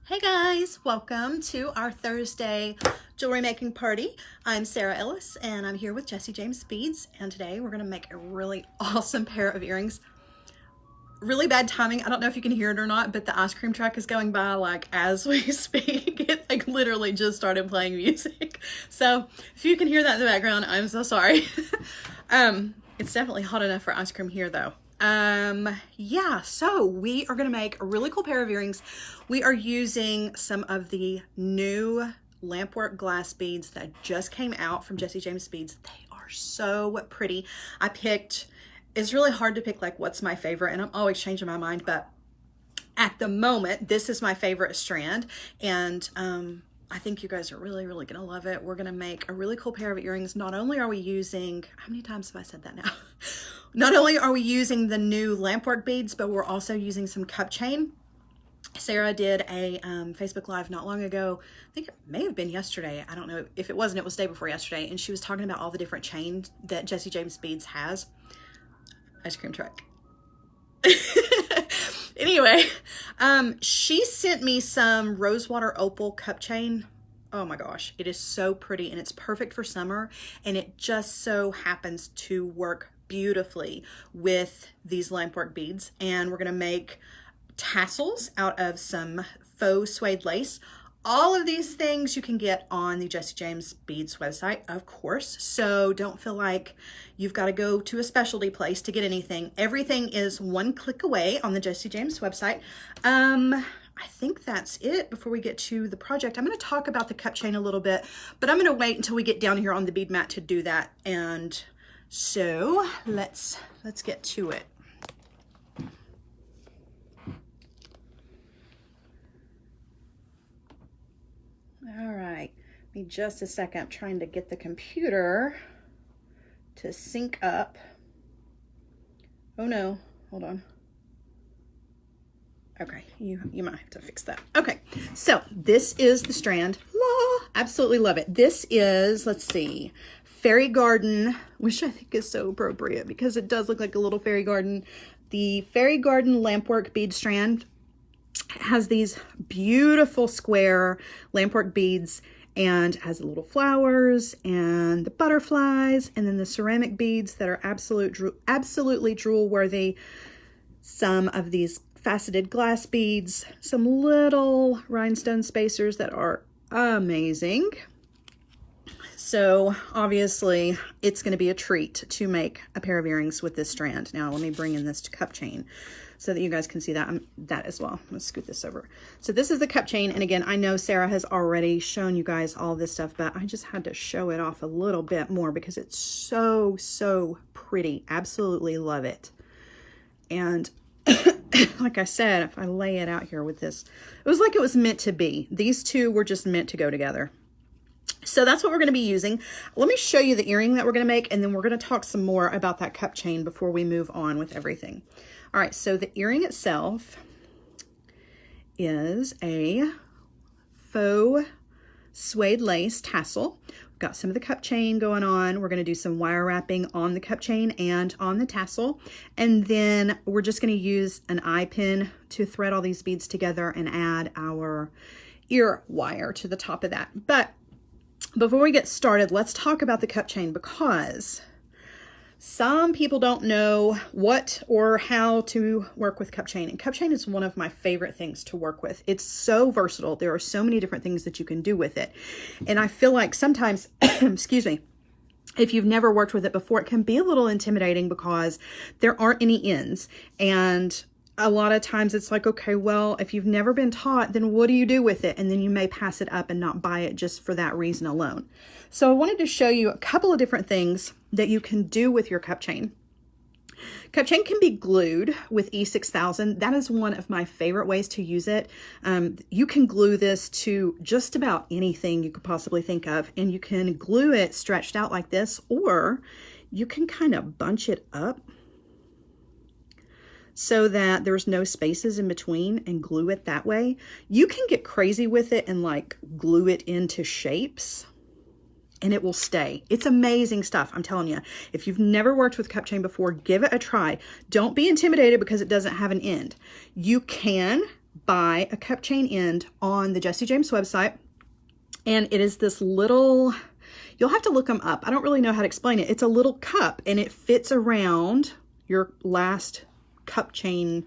Hey guys, welcome to our Thursday jewelry making party. I'm Sarah Ellis and I'm here with Jesse James Beads, and today we're gonna make a really awesome pair of earrings. Really bad timing. I don't know if you can hear it or not, but the ice cream truck is going by like as we speak. It like literally just started playing music. So if you can hear that in the background, I'm so sorry. It's definitely hot enough for ice cream here though. Yeah, so we are gonna make a really cool pair of earrings. We are using some of the new Lampwork glass beads that just came out from Jesse James Beads. They are so pretty. It's really hard to pick like what's my favorite, and I'm always changing my mind, but at the moment this is my favorite strand, and I think you guys are really gonna love it. We're gonna make a really cool pair of earrings. Not only are we using, how many times have I said that now? Not only are we using the new Lampwork beads, but we're also using some cup chain. Sarah did a Facebook Live not long ago. I think it may have been yesterday. I don't know. If it wasn't, it was the day before yesterday. And she was talking about all the different chains that Jesse James Beads has. Ice cream truck. Anyway, she sent me some Rosewater Opal cup chain. Oh my gosh, it is so pretty and it's perfect for summer, and it just so happens to work beautifully with these Lampwork beads. And we're gonna make tassels out of some faux suede lace. All of these things you can get on the Jesse James Beads website, of course, so don't feel like you've got to go to a specialty place to get anything. Everything is one click away on the Jesse James website. I think that's it before we get to the project. I'm going to talk about the cup chain a little bit, but I'm going to wait until we get down here on the bead mat to do that. And so let's get to it. All right, give me just a second. I'm trying to get the computer to sync up. Oh no, hold on. Okay, you might have to fix that. Okay, so this is the strand. Absolutely love it. This is, let's see, Fairy Garden, which I think is so appropriate because it does look like a little fairy garden. The Fairy Garden Lampwork bead strand has these beautiful square Lampwork beads and has the little flowers and the butterflies, and then the ceramic beads that are absolutely drool worthy. Some of these faceted glass beads, some little rhinestone spacers that are amazing. So obviously it's going to be a treat to make a pair of earrings with this strand. Now let me bring in this cup chain so that you guys can see that as well. I'm gonna scoot this over. So this is the cup chain, and again, I know Sarah has already shown you guys all this stuff, but I just had to show it off a little bit more because it's so pretty. Absolutely love it. And like I said, if I lay it out here with this, it was like it was meant to be. These two were just meant to go together. So that's what we're going to be using. Let me show you the earring that we're going to make, and then we're going to talk some more about that cup chain before we move on with everything. All right, so the earring itself is a faux suede lace tassel. We've got some of the cup chain going on. We're going to do some wire wrapping on the cup chain and on the tassel. And then we're just going to use an eye pin to thread all these beads together and add our ear wire to the top of that. But before we get started, let's talk about the cup chain, because some people don't know what or how to work with cup chain. And cup chain is one of my favorite things to work with. It's so versatile. There are so many different things that you can do with it. And I feel like sometimes, excuse me, if you've never worked with it before, it can be a little intimidating because there aren't any ends. And a lot of times it's like, okay, well, if you've never been taught, then what do you do with it? And then you may pass it up and not buy it just for that reason alone. So I wanted to show you a couple of different things that you can do with your cup chain. Cup chain can be glued with E6000. That is one of my favorite ways to use it. You can glue this to just about anything you could possibly think of, and you can glue it stretched out like this, or you can kind of bunch it up so that there's no spaces in between and glue it that way. You can get crazy with it and like glue it into shapes, and it will stay. It's amazing stuff. I'm telling you, if you've never worked with cup chain before, give it a try. Don't be intimidated because it doesn't have an end. You can buy a cup chain end on the Jessie James website. And it is this little, you'll have to look them up. I don't really know how to explain it. It's a little cup and it fits around your last cup chain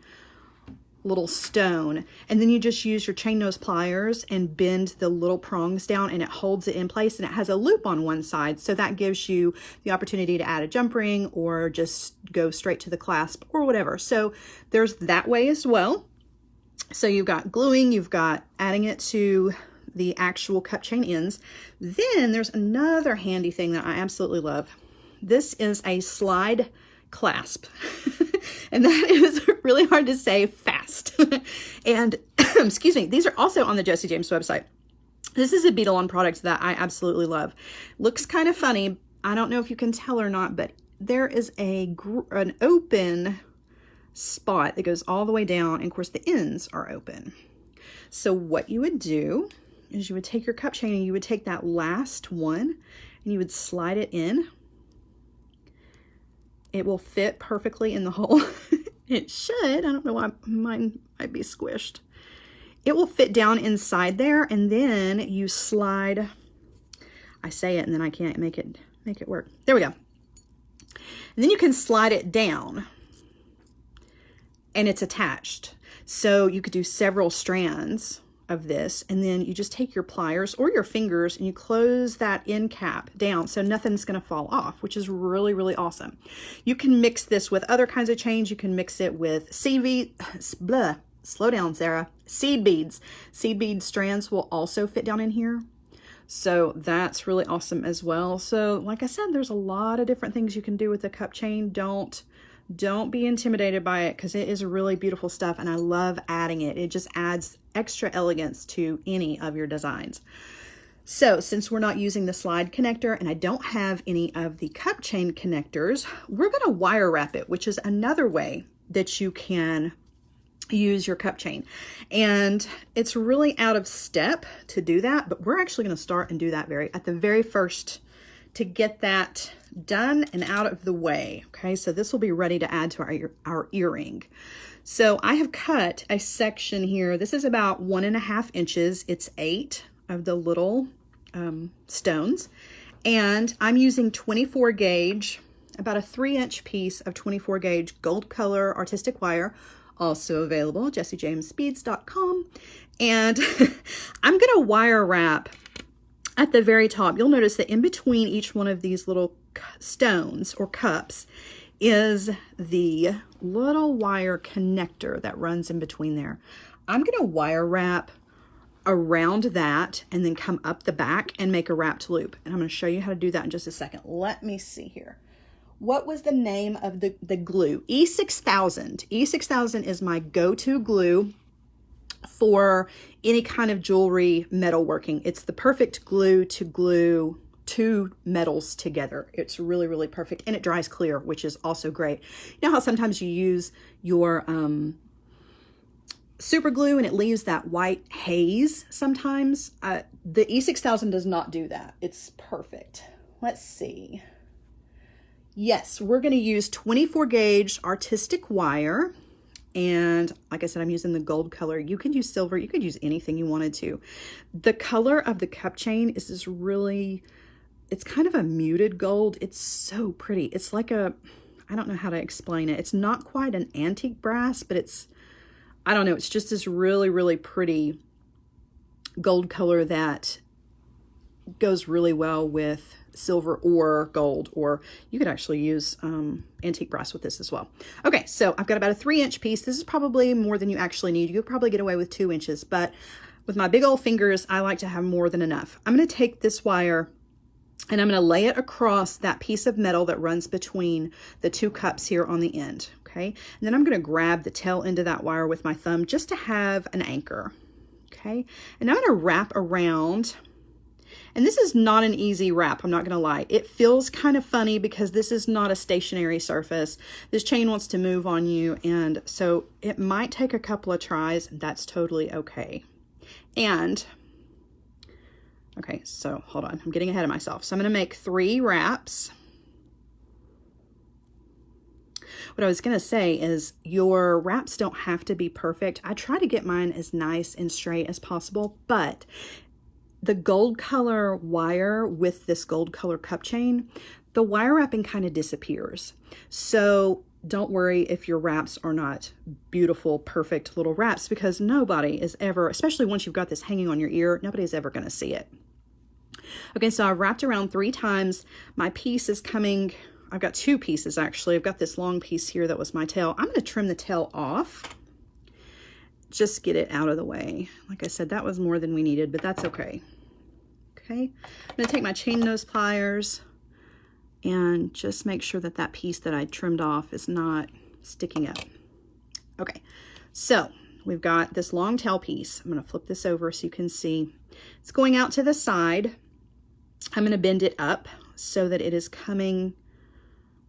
little stone. And then you just use your chain nose pliers and bend the little prongs down and it holds it in place, and it has a loop on one side. So that gives you the opportunity to add a jump ring or just go straight to the clasp or whatever. So there's that way as well. So you've got gluing, you've got adding it to the actual cup chain ends. Then there's another handy thing that I absolutely love. This is a slide clasp. And that is really hard to say fast. And excuse me, these are also on the Jessie James website. This is a beadle-on product that I absolutely love. Looks kind of funny. I don't know if you can tell or not, but there is an open spot that goes all the way down, and of course the ends are open. So what you would do is you would take your cup chain and you would take that last one and you would slide it in. It will fit perfectly in the hole. It should. I don't know why mine might be squished. It will fit down inside there, and then you slide. I say it and then I can't make it work. There we go. And then you can slide it down and it's attached. So you could do several strands of this, and then you just take your pliers or your fingers and you close that end cap down so nothing's going to fall off, which is really, really awesome. You can mix this with other kinds of chains. You can mix it with seed beads. Seed bead strands will also fit down in here. So that's really awesome as well. So like I said, there's a lot of different things you can do with the cup chain. Don't be intimidated by it, because it is really beautiful stuff and I love adding it. It just adds extra elegance to any of your designs. So since we're not using the slide connector and I don't have any of the cup chain connectors, we're going to wire wrap it, which is another way that you can use your cup chain. And it's really out of step to do that, but we're actually going to start and do that at the very first to get that done and out of the way. Okay, so this will be ready to add to our earring. So I have cut a section here. This is about 1.5 inches. It's 8 of the little stones. And I'm using 24 gauge, about a 3-inch piece of 24 gauge gold color artistic wire, also available, jessiejamesbeads.com. And I'm gonna wire wrap at the very top. You'll notice that in between each one of these little stones or cups is the little wire connector that runs in between there. I'm going to wire wrap around that and then come up the back and make a wrapped loop. And I'm going to show you how to do that in just a second. Let me see here. What was the name of the glue? E6000. E6000 is my go-to glue for any kind of jewelry metalworking. It's the perfect glue to glue two metals together. It's really, really perfect, and it dries clear, which is also great. You know how sometimes you use your super glue and it leaves that white haze sometimes? The E6000 does not do that. It's perfect. Let's see. Yes, we're going to use 24 gauge artistic wire. And like I said, I'm using the gold color. You could use silver. You could use anything you wanted to. The color of the cup chain is this really, it's kind of a muted gold. It's so pretty. It's like I don't know how to explain it. It's not quite an antique brass, but it's, I don't know. It's just this really, really pretty gold color that goes really well with silver or gold, or you could actually use antique brass with this as well. Okay, so I've got about a 3-inch piece. This is probably more than you actually need. You could probably get away with 2 inches, but with my big old fingers, I like to have more than enough. I'm going to take this wire and I'm going to lay it across that piece of metal that runs between the two cups here on the end. Okay, and then I'm going to grab the tail end of that wire with my thumb just to have an anchor. Okay, and I'm going to wrap around. And this is not an easy wrap, I'm not gonna lie. It feels kind of funny because this is not a stationary surface. This chain wants to move on you, and so it might take a couple of tries, and that's totally okay. And, okay, so hold on, I'm getting ahead of myself. So I'm gonna make 3 wraps. What I was going to say is your wraps don't have to be perfect. I try to get mine as nice and straight as possible, but the gold color wire with this gold color cup chain, the wire wrapping kind of disappears. So don't worry if your wraps are not beautiful, perfect little wraps, because nobody is ever, especially once you've got this hanging on your ear, nobody's ever going to see it. Okay, so I've wrapped around 3 times. My piece is coming, I've got 2 pieces actually. I've got this long piece here that was my tail. I'm going to trim the tail off. Just get it out of the way. Like I said, that was more than we needed, but that's okay. Okay, I'm going to take my chain nose pliers and just make sure that that piece that I trimmed off is not sticking up. Okay, so we've got this long tail piece. I'm going to flip this over so you can see. It's going out to the side. I'm going to bend it up so that it is coming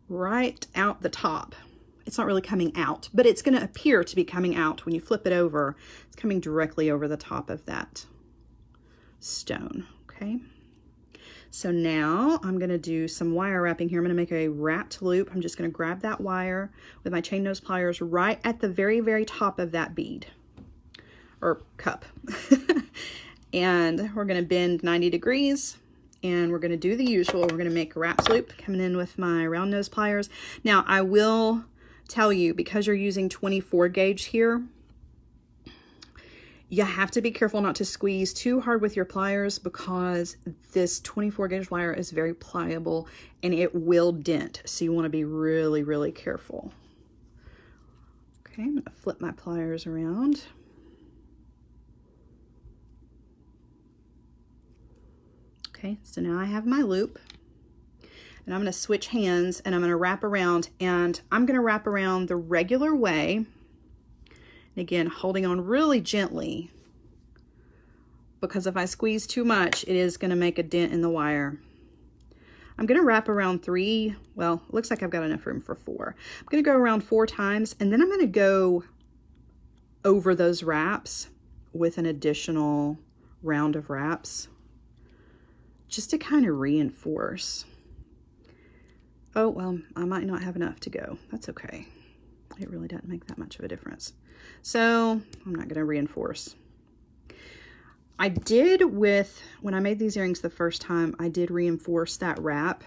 right out the top. It's not really coming out, but it's going to appear to be coming out when you flip it over. It's coming directly over the top of that stone. Okay, so now I'm going to do some wire wrapping here. I'm going to make a wrapped loop. I'm just going to grab that wire with my chain nose pliers right at the very, very top of that bead or cup. And we're going to bend 90 degrees. And we're going to do the usual. We're going to make a wrapped loop coming in with my round nose pliers. Now I will tell you, because you're using 24 gauge here, you have to be careful not to squeeze too hard with your pliers, because this 24 gauge wire is very pliable and it will dent. So you want to be really, really careful. Okay, I'm going to flip my pliers around. Okay, so now I have my loop, and I'm going to switch hands and I'm going to wrap around, and I'm going to wrap around the regular way. And again, holding on really gently, because if I squeeze too much, it is going to make a dent in the wire. I'm going to wrap around 3, well, it looks like I've got enough room for 4. I'm going to go around 4 times, and then I'm going to go over those wraps with an additional round of wraps, just to kind of reinforce. Oh, well, I might not have enough to go. That's okay. It really doesn't make that much of a difference. So I'm not going to reinforce. I did when I made these earrings the first time, I did reinforce that wrap.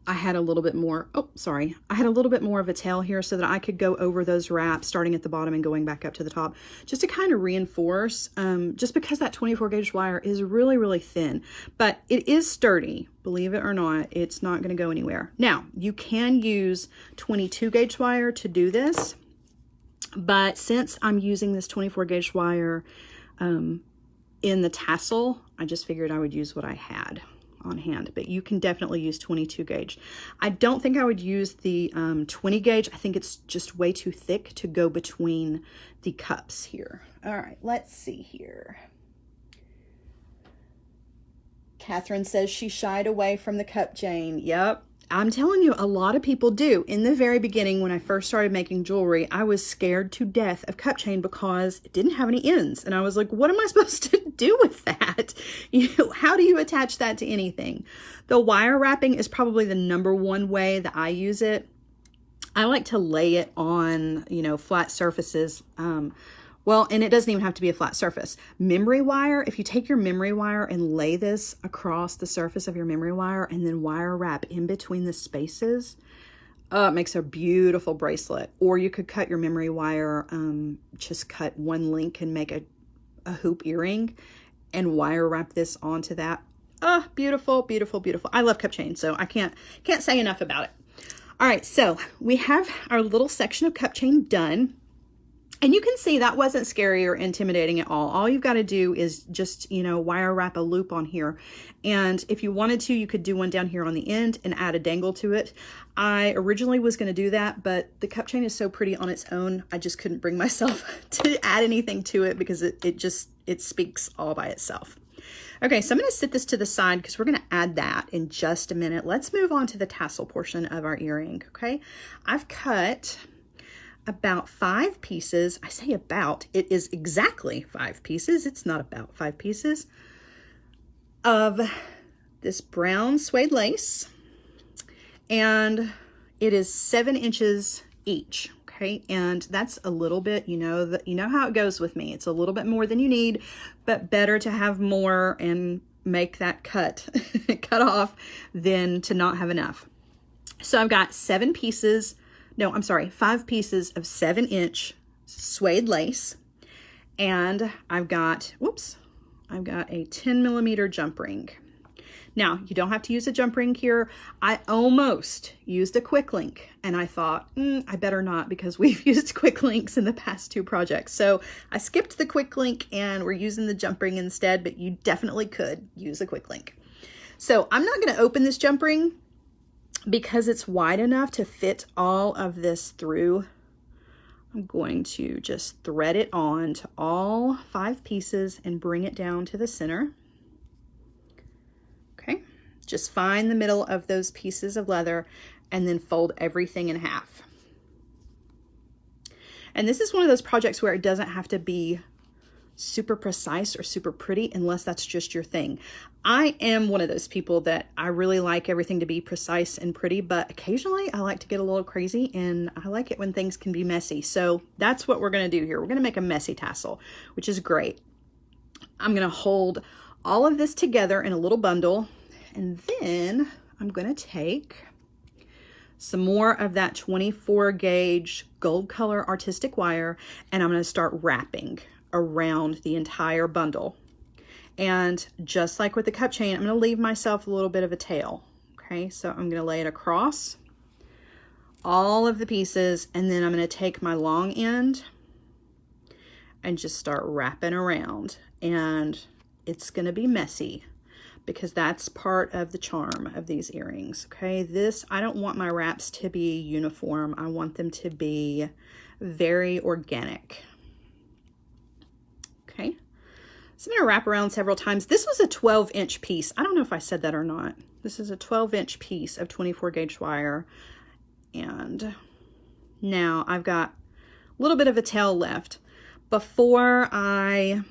I had a little bit more, I had a little bit more of a tail here so that I could go over those wraps starting at the bottom and going back up to the top, just to kind of reinforce, just because that 24 gauge wire is really, really thin, but it is sturdy. Believe it or not, it's not going to go anywhere. Now, you can use 22 gauge wire to do this, but since I'm using this 24 gauge wire in the tassel, I just figured I would use what I had on hand, but you can definitely use 22 gauge. I don't think I would use the 20 gauge. I think it's just way too thick to go between the cups here. All right, let's see here. Catherine says she shied away from the cup chain. Yep, I'm telling you, a lot of people do. In the very beginning, when I first started making jewelry, I was scared to death of cup chain because it didn't have any ends. And I was like, what am I supposed to do with that? How do you attach that to anything? The wire wrapping is probably the #1 way that I use it. I like to lay it on, flat surfaces. Well, and it doesn't even have to be a flat surface. Memory wire, if you take your memory wire and lay this across the surface of your memory wire and then wire wrap in between the spaces, it makes a beautiful bracelet. Or you could cut your memory wire, just cut one link and make a hoop earring and wire wrap this onto that. Beautiful, beautiful, beautiful. I love cup chain, so I can't say enough about it. All right, so we have our little section of cup chain done. And you can see that wasn't scary or intimidating at all. All you've got to do is just, wire wrap a loop on here. And if you wanted to, you could do one down here on the end and add a dangle to it. I originally was going to do that, but the cup chain is so pretty on its own, I just couldn't bring myself to add anything to it because it speaks all by itself. Okay, so I'm going to sit this to the side because we're going to add that in just a minute. Let's move on to the tassel portion of our earring, okay? I've cut about 5 pieces. I say about, it is exactly 5 pieces. It's not about 5 pieces of this brown suede lace. and it is 7 inches each. Okay, and that's a little bit, you know how it goes with me. It's a little bit more than you need, but better to have more and make that cut off than to not have enough. So I've got 5 pieces of 7-inch suede lace, and I've got a 10 millimeter jump ring. Now, you don't have to use a jump ring here. I almost used a quick link, and I thought, I better not, because we've used quick links in the past 2 projects. So I skipped the quick link and we're using the jump ring instead, but you definitely could use a quick link. So I'm not going to open this jump ring because it's wide enough to fit all of this through. I'm going to just thread it on to all 5 pieces and bring it down to the center. Okay, just find the middle of those pieces of leather and then fold everything in half. And this is one of those projects where it doesn't have to be super precise or super pretty unless that's just your thing. I am one of those people that I really like everything to be precise and pretty, but occasionally I like to get a little crazy, and I like it when things can be messy. So that's what we're going to do here. We're going to make a messy tassel, which is great. I'm going to hold all of this together in a little bundle, and then I'm going to take some more of that 24 gauge gold color artistic wire, and I'm going to start wrapping around the entire bundle. And just like with the cup chain, I'm going to leave myself a little bit of a tail. Okay, so I'm going to lay it across all of the pieces, and then I'm going to take my long end and just start wrapping around. And it's going to be messy because that's part of the charm of these earrings. Okay, I don't want my wraps to be uniform. I want them to be very organic. Okay, so I'm going to wrap around several times. This was a 12-inch piece. I don't know if I said that or not. This is a 12-inch piece of 24 gauge wire. And now I've got a little bit of a tail left. Before I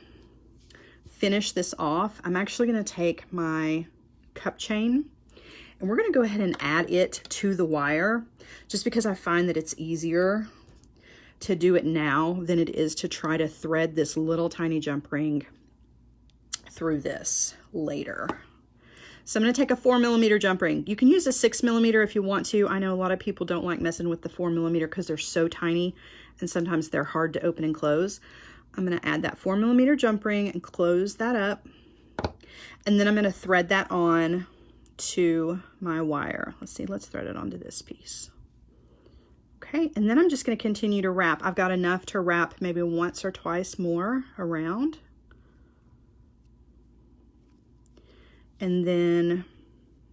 finish this off, I'm actually going to take my cup chain and we're going to go ahead and add it to the wire, just because I find that it's easier to do it now than it is to try to thread this little tiny jump ring through this later. So I'm going to take a 4 millimeter jump ring. You can use a 6 millimeter if you want to. I know a lot of people don't like messing with the 4 millimeter because they're so tiny and sometimes they're hard to open and close. I'm going to add that 4 millimeter jump ring and close that up. And then I'm going to thread that on to my wire. Let's see, let's thread it onto this piece. Okay, and then I'm just going to continue to wrap. I've got enough to wrap maybe once or twice more around. And then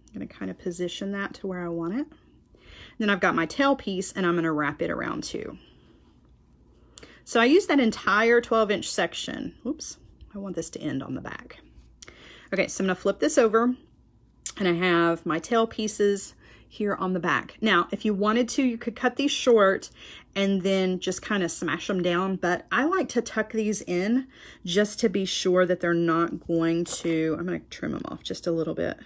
I'm going to kind of position that to where I want it. Then I've got my tail piece and I'm going to wrap it around too. So I used that entire 12-inch section. Oops, I want this to end on the back. Okay, so I'm going to flip this over and I have my tail pieces here on the back. Now, if you wanted to, you could cut these short and then just kind of smash them down, but I like to tuck these in just to be sure that they're not going to, I'm going to trim them off just a little bit.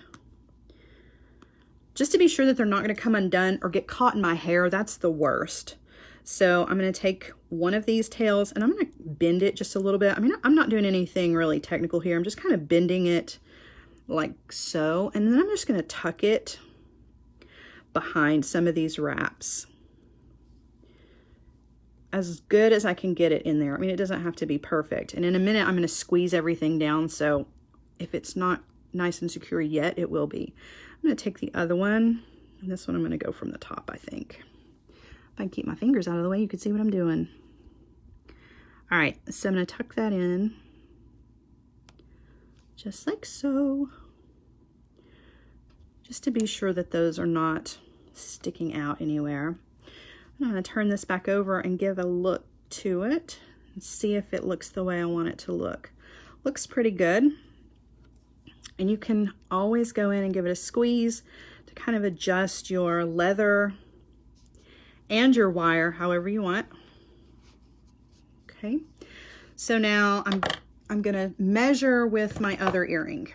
Just to be sure that they're not going to come undone or get caught in my hair. That's the worst. So I'm going to take one of these tails and I'm going to bend it just a little bit. I mean, I'm not doing anything really technical here. I'm just kind of bending it like so. And then I'm just going to tuck it behind some of these wraps as good as I can get it in there. I mean, it doesn't have to be perfect. And in a minute, I'm going to squeeze everything down. So if it's not nice and secure yet, it will be. I'm going to take the other one, and this one I'm going to go from the top, I think. If I can keep my fingers out of the way, you can see what I'm doing. All right, so I'm going to tuck that in just like so, just to be sure that those are not sticking out anywhere. I'm going to turn this back over and give a look to it and see if it looks the way I want it to look. Looks pretty good. And you can always go in and give it a squeeze to kind of adjust your leather and your wire however you want. Okay, so now I'm going to measure with my other earring.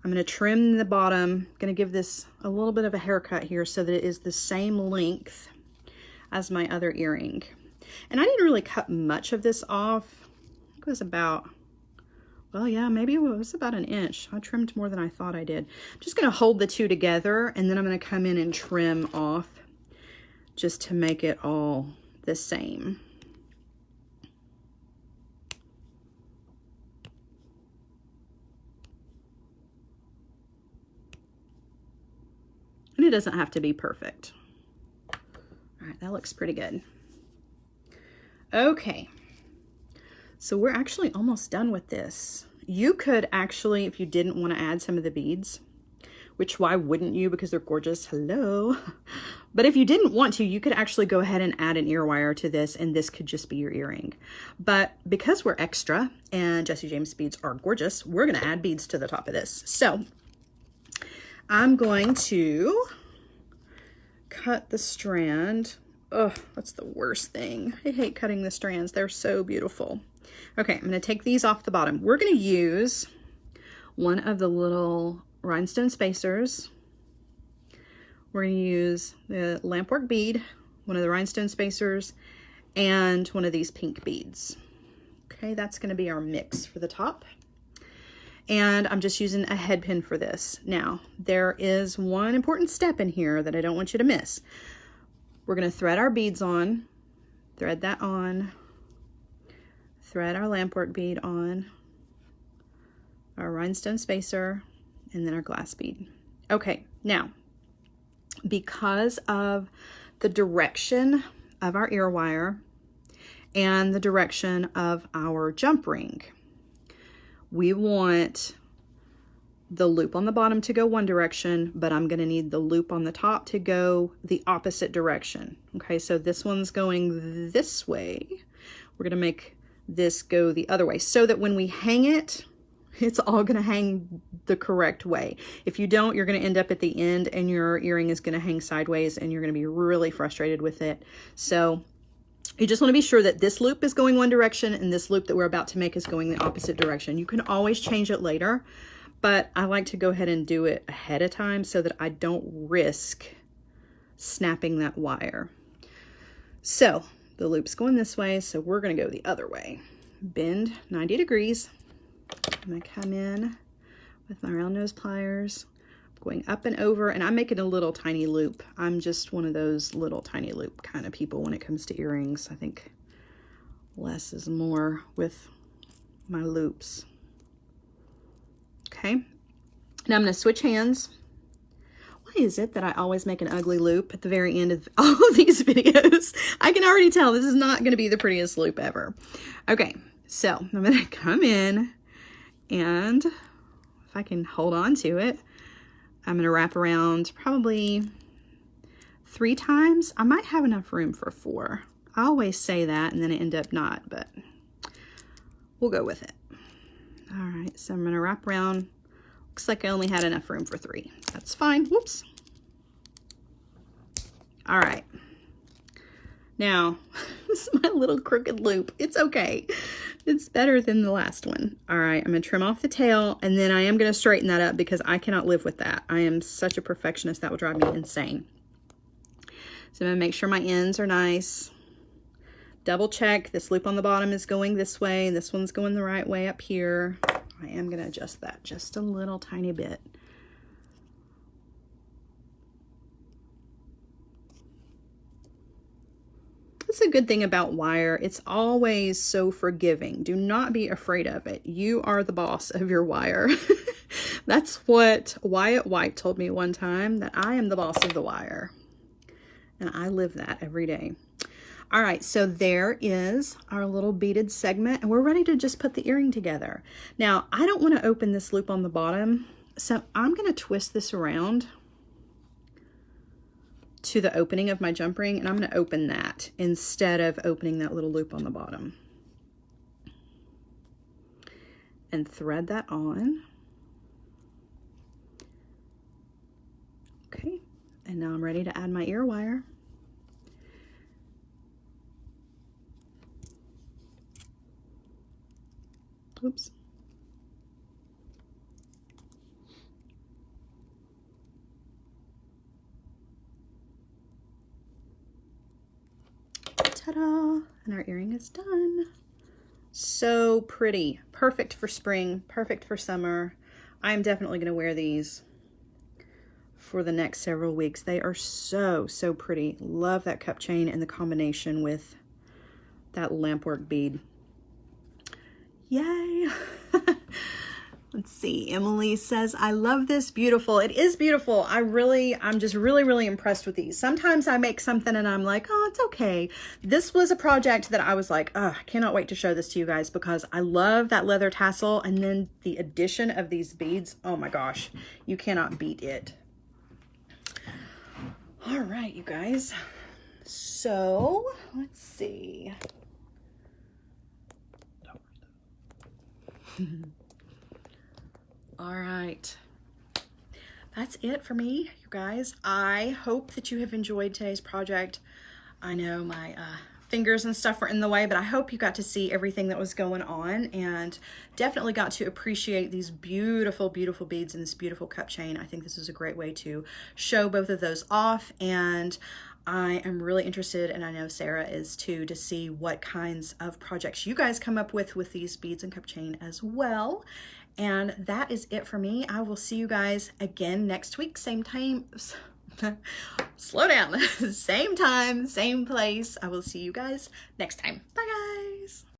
I'm going to trim the bottom. I'm going to give this a little bit of a haircut here so that it is the same length as my other earring. And I didn't really cut much of this off. It was about, well, yeah, maybe it was about an inch. I trimmed more than I thought I did. I'm just going to hold the two together, and then I'm going to come in and trim off just to make it all the same. And it doesn't have to be perfect. All right, that looks pretty good. Okay, so we're actually almost done with this. You could actually, if you didn't want to add some of the beads, which why wouldn't you, because they're gorgeous, hello. But if you didn't want to, you could actually go ahead and add an ear wire to this, and this could just be your earring. But because we're extra and Jessie James beads are gorgeous, we're gonna add beads to the top of this. So I'm going to cut the strand. Oh, that's the worst thing. I hate cutting the strands. They're so beautiful. Okay, I'm going to take these off the bottom. We're going to use one of the little rhinestone spacers. We're going to use the Lampwork bead, one of the rhinestone spacers, and one of these pink beads. Okay, that's going to be our mix for the top. And I'm just using a head pin for this. Now, there is one important step in here that I don't want you to miss. We're going to thread our beads on, thread that on, thread our Lampwork bead on, our rhinestone spacer, and then our glass bead. Okay, now, because of the direction of our ear wire and the direction of our jump ring, we want the loop on the bottom to go one direction, but I'm going to need the loop on the top to go the opposite direction. Okay, so this one's going this way. We're going to make this go the other way so that when we hang it, it's all going to hang the correct way. If you don't, you're going to end up at the end and your earring is going to hang sideways and you're going to be really frustrated with it. So you just want to be sure that this loop is going one direction and this loop that we're about to make is going the opposite direction. You can always change it later, but I like to go ahead and do it ahead of time so that I don't risk snapping that wire. So the loop's going this way, so we're going to go the other way. Bend 90 degrees. I'm going to come in with my round nose pliers, going up and over, and I'm making a little tiny loop. I'm just one of those little tiny loop kind of people when it comes to earrings. I think less is more with my loops. Okay, now I'm going to switch hands. Why is it that I always make an ugly loop at the very end of all of these videos? I can already tell this is not going to be the prettiest loop ever. Okay, so I'm going to come in, and if I can hold on to it, I'm going to wrap around probably 3 times. I might have enough room for 4. I always say that and then I end up not, but we'll go with it. All right, so I'm going to wrap around. Looks like I only had enough room for 3. That's fine. Whoops. All right. Now, this is my little crooked loop. It's okay. It's better than the last one. All right, I'm going to trim off the tail, and then I am going to straighten that up because I cannot live with that. I am such a perfectionist. That will drive me insane. So I'm going to make sure my ends are nice. Double check. This loop on the bottom is going this way. This one's going the right way up here. I am going to adjust that just a little tiny bit. That's a good thing about wire. It's always so forgiving. Do not be afraid of it. You are the boss of your wire. That's what Wyatt White told me one time, that I am the boss of the wire. And I live that every day. All right, so there is our little beaded segment, and we're ready to just put the earring together. Now, I don't want to open this loop on the bottom, so I'm going to twist this around to the opening of my jump ring, and I'm going to open that instead of opening that little loop on the bottom. And thread that on. Okay, and now I'm ready to add my ear wire. Oops. And our earring is done. So pretty. Perfect for spring, perfect for summer. I'm definitely going to wear these for the next several weeks. They are so, so pretty. Love that cup chain and the combination with that lampwork bead. Yay! Let's see. Emily says, I love this. Beautiful. It is beautiful. I'm just really impressed with these. Sometimes I make something and I'm like, oh, it's okay. This was a project that I was like, oh, I cannot wait to show this to you guys because I love that leather tassel. And then the addition of these beads. Oh my gosh, you cannot beat it. All right, you guys. So let's see. All right, that's it for me, you guys. I hope that you have enjoyed today's project. I know my fingers and stuff were in the way, but I hope you got to see everything that was going on and definitely got to appreciate these beautiful, beautiful beads and this beautiful cup chain. I think this is a great way to show both of those off, and I am really interested, and I know Sarah is too, to see what kinds of projects you guys come up with these beads and cup chain as well. And that is it for me. I will see you guys again next week, same time. Slow down. Same time, same place. I will see you guys next time. Bye, guys.